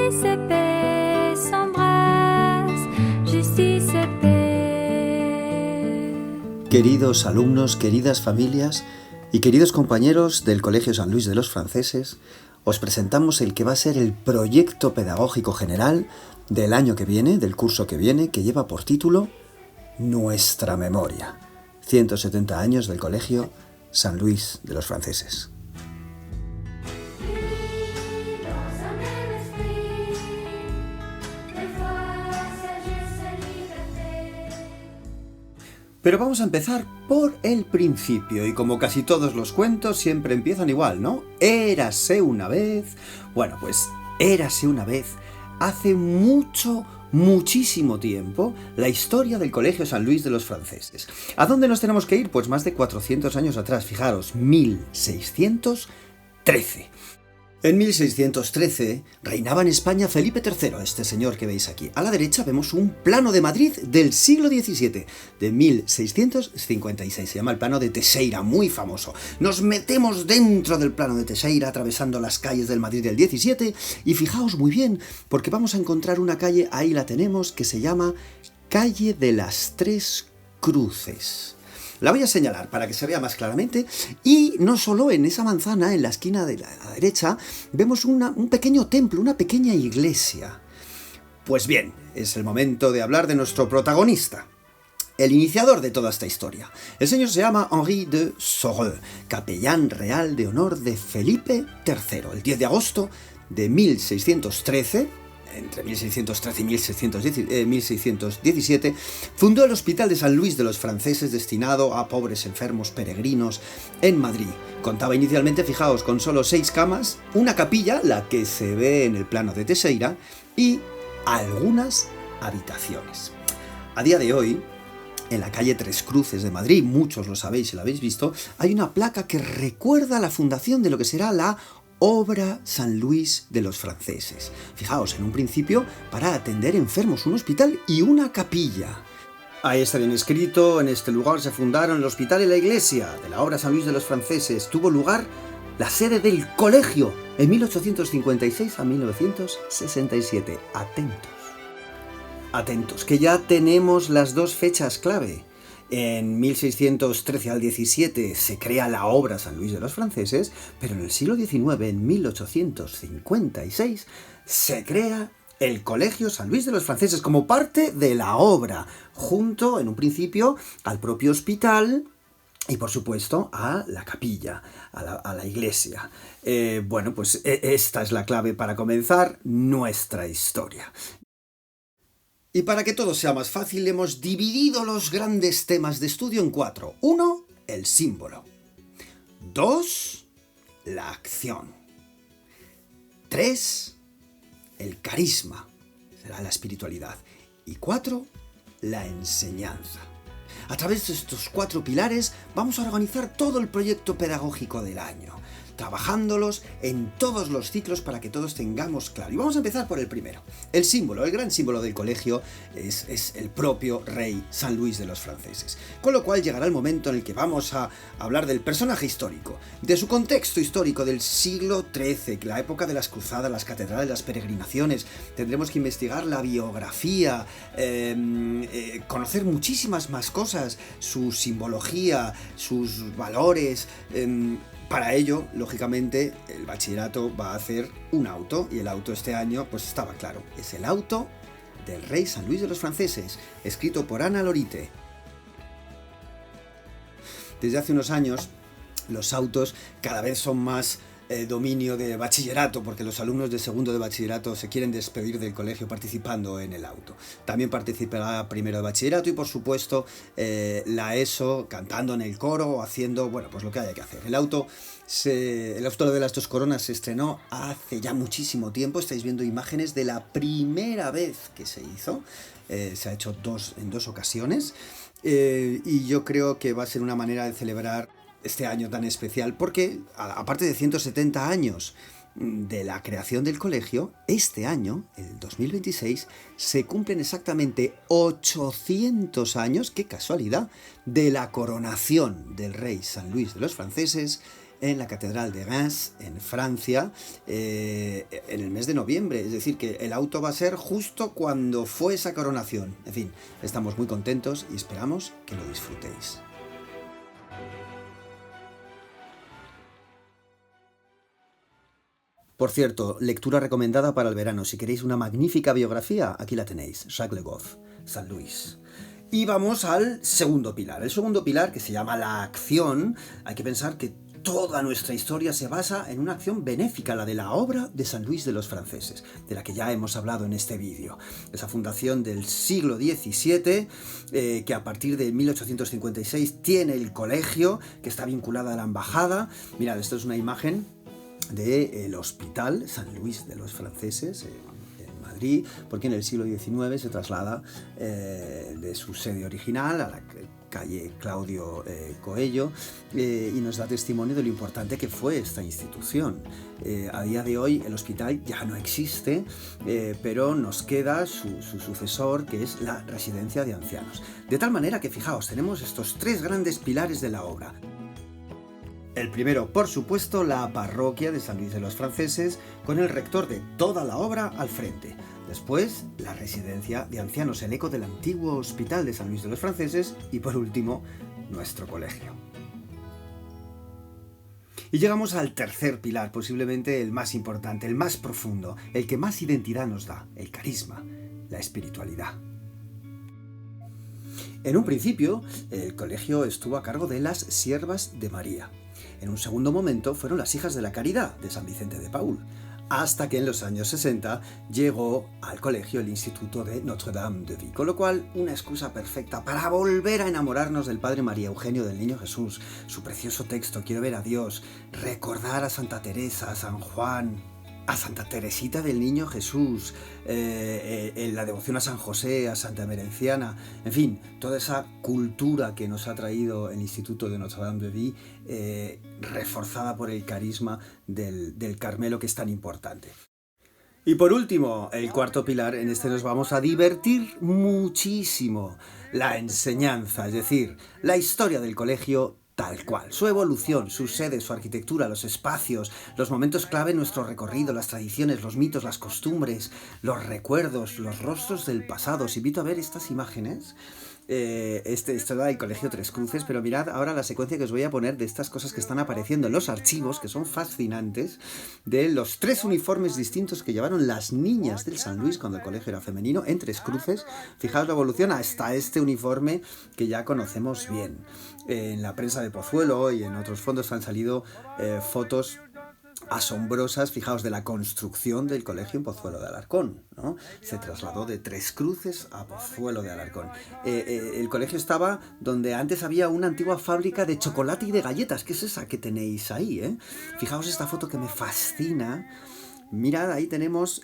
justice et paix s'embrassent, justice et paix. Queridos alumnos, queridas familias y queridos compañeros del Colegio San Luis de los Franceses, os presentamos el que va a ser el proyecto pedagógico general del año que viene, del curso que viene, que lleva por título Nuestra Memoria. 170 años del Colegio San Luis de los Franceses. Pero vamos a empezar por el principio, y como casi todos los cuentos siempre empiezan igual, ¿no? Érase una vez... Bueno, pues érase una vez, hace muchísimo tiempo, la historia del Colegio San Luis de los Franceses. ¿A dónde nos tenemos que ir? Pues más de 400 años atrás, fijaros, 1613. En 1613 reinaba en España Felipe III, este señor que veis aquí. A la derecha vemos un plano de Madrid del siglo XVII, de 1656. Se llama el plano de Teixeira, muy famoso. Nos metemos dentro del plano de Teixeira, atravesando las calles del Madrid del XVII, y fijaos muy bien, porque vamos a encontrar una calle, ahí la tenemos, que se llama Calle de las Tres Cruces. La voy a señalar para que se vea más claramente, y no solo en esa manzana, en la esquina de la derecha, vemos un pequeño templo, una pequeña iglesia. Pues bien, es el momento de hablar de nuestro protagonista, el iniciador de toda esta historia. El señor se llama Henri de Soreux, capellán real de honor de Felipe III. El 10 de agosto de 1613... entre 1613 y 1617, fundó el Hospital de San Luis de los Franceses destinado a pobres enfermos peregrinos en Madrid. Contaba inicialmente, fijaos, con solo 6 camas, una capilla, la que se ve en el plano de Teixeira, y algunas habitaciones. A día de hoy, en la calle Tres Cruces de Madrid, muchos lo sabéis y lo habéis visto, hay una placa que recuerda la fundación de lo que será la Obra San Luis de los Franceses. Fijaos, en un principio para atender enfermos, un hospital y una capilla. Ahí está bien escrito: en este lugar se fundaron el hospital y la iglesia de la Obra San Luis de los Franceses. Tuvo lugar la sede del colegio en 1856 a 1967. Atentos, que ya tenemos las dos fechas clave. En 1613 al 17 se crea la Obra San Luis de los Franceses, pero en el siglo XIX, en 1856, se crea el Colegio San Luis de los Franceses como parte de la obra, junto, en un principio, al propio hospital y, por supuesto, a la capilla, a la iglesia. Bueno, pues esta es la clave para comenzar nuestra historia. Y para que todo sea más fácil, hemos dividido los grandes temas de estudio en 4. 1, el símbolo. 2, la acción. 3, el carisma, será la espiritualidad. Y 4, la enseñanza. A través de estos 4 pilares vamos a organizar todo el proyecto pedagógico del año, trabajándolos en todos los ciclos para que todos tengamos claro. Y vamos a empezar por el primero. El símbolo, el gran símbolo del colegio es el propio rey San Luis de los Franceses. Con lo cual llegará el momento en el que vamos a hablar del personaje histórico, de su contexto histórico del siglo XIII, la época de las cruzadas, las catedrales, las peregrinaciones. Tendremos que investigar la biografía, conocer muchísimas más cosas, su simbología, sus valores. Para ello, lógicamente, el bachillerato va a hacer un auto, y el auto este año, pues estaba claro, es el auto del rey San Luis de los Franceses, escrito por Ana Lorite. Desde hace unos años, los autos cada vez son más dominio de bachillerato, porque los alumnos de segundo de bachillerato se quieren despedir del colegio participando en el auto. También participará primero de bachillerato y, por supuesto, la ESO, cantando en el coro o haciendo, bueno, pues lo que haya que hacer. El auto de las dos coronas se estrenó hace ya muchísimo tiempo. Estáis viendo imágenes de la primera vez que se hizo. Se ha hecho en dos ocasiones, y yo creo que va a ser una manera de celebrar este año tan especial, porque aparte de 170 años de la creación del colegio, este año, el 2026, se cumplen exactamente 800 años, qué casualidad, de la coronación del rey San Luis de los Franceses en la Catedral de Reims, en Francia, en el mes de noviembre. Es decir, que el auto va a ser justo cuando fue esa coronación. En fin, estamos muy contentos y esperamos que lo disfrutéis. Por cierto, lectura recomendada para el verano. Si queréis una magnífica biografía, aquí la tenéis. Jacques Le Goff, San Luis. Y vamos al segundo pilar. El segundo pilar, que se llama la acción, hay que pensar que toda nuestra historia se basa en una acción benéfica, la de la obra de San Luis de los Franceses, de la que ya hemos hablado en este vídeo. Esa fundación del siglo XVII, que a partir de 1856 tiene el colegio, que está vinculada a la embajada. Mirad, esto es una imagen del Hospital San Luis de los Franceses en Madrid, porque en el siglo XIX se traslada de su sede original a la calle Claudio Coello, y nos da testimonio de lo importante que fue esta institución. A día de hoy el hospital ya no existe, pero nos queda su sucesor, que es la residencia de ancianos. De tal manera que, fijaos, tenemos estos tres grandes pilares de la obra. El primero, por supuesto, la parroquia de San Luis de los Franceses, con el rector de toda la obra al frente. Después, la residencia de ancianos, el eco del antiguo hospital de San Luis de los Franceses. Y por último, nuestro colegio. Y llegamos al tercer pilar, posiblemente el más importante, el más profundo, el que más identidad nos da, el carisma, la espiritualidad. En un principio, el colegio estuvo a cargo de las Siervas de María. En un segundo momento fueron las Hijas de la Caridad de San Vicente de Paúl, hasta que en los años 60 llegó al colegio el Instituto de Notre-Dame de Vie, con lo cual una excusa perfecta para volver a enamorarnos del Padre María Eugenio del Niño Jesús, su precioso texto Quiero ver a Dios, recordar a Santa Teresa, a San Juan, a Santa Teresita del Niño Jesús, en la devoción a San José, a Santa Merenciana, en fin, toda esa cultura que nos ha traído el Instituto de Notre-Dame de Vie, reforzada por el carisma del Carmelo, que es tan importante. Y por último, el cuarto pilar, en este nos vamos a divertir muchísimo, la enseñanza, es decir, la historia del colegio tal cual, su evolución, su sede, su arquitectura, los espacios, los momentos clave en nuestro recorrido, las tradiciones, los mitos, las costumbres, los recuerdos, los rostros del pasado. Os invito a ver estas imágenes. Esto da el Colegio Tres Cruces, pero mirad ahora la secuencia que os voy a poner de estas cosas que están apareciendo en los archivos, que son fascinantes, de los tres uniformes distintos que llevaron las niñas del San Luis cuando el colegio era femenino, en Tres Cruces. Fijaos la evolución hasta este uniforme que ya conocemos bien. En la prensa de Pozuelo y en otros fondos han salido fotos asombrosas, fijaos, de la construcción del colegio en Pozuelo de Alarcón, ¿no? Se trasladó de Tres Cruces a Pozuelo de Alarcón. El colegio estaba donde antes había una antigua fábrica de chocolate y de galletas, que es esa que tenéis ahí, ¿eh? Fijaos esta foto que me fascina. Mirad, ahí tenemos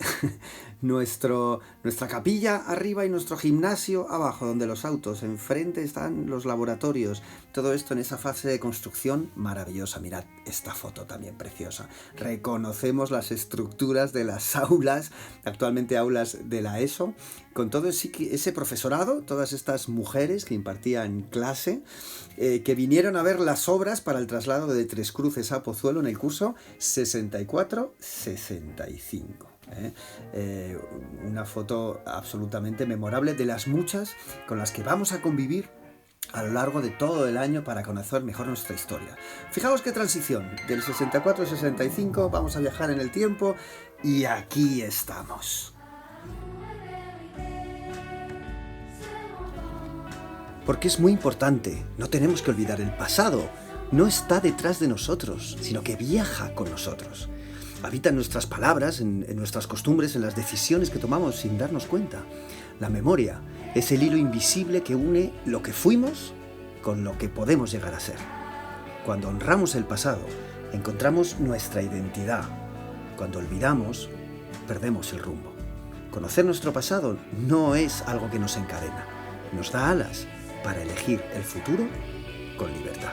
nuestra capilla arriba y nuestro gimnasio abajo, donde los autos, enfrente están los laboratorios. Todo esto en esa fase de construcción maravillosa. Mirad esta foto también preciosa. Reconocemos las estructuras de las aulas, actualmente aulas de la ESO, con todo ese profesorado, todas estas mujeres que impartían clase, que vinieron a ver las obras para el traslado de Tres Cruces a Pozuelo en el curso 64-65. Una foto absolutamente memorable, de las muchas con las que vamos a convivir a lo largo de todo el año para conocer mejor nuestra historia. Fijaos qué transición, del 64 al 65 vamos a viajar en el tiempo y aquí estamos. Porque es muy importante, no tenemos que olvidar el pasado, no está detrás de nosotros, sino que viaja con nosotros. Habita en nuestras palabras, en nuestras costumbres, en las decisiones que tomamos sin darnos cuenta. La memoria es el hilo invisible que une lo que fuimos con lo que podemos llegar a ser. Cuando honramos el pasado, encontramos nuestra identidad. Cuando olvidamos, perdemos el rumbo. Conocer nuestro pasado no es algo que nos encadena, nos da alas para elegir el futuro con libertad.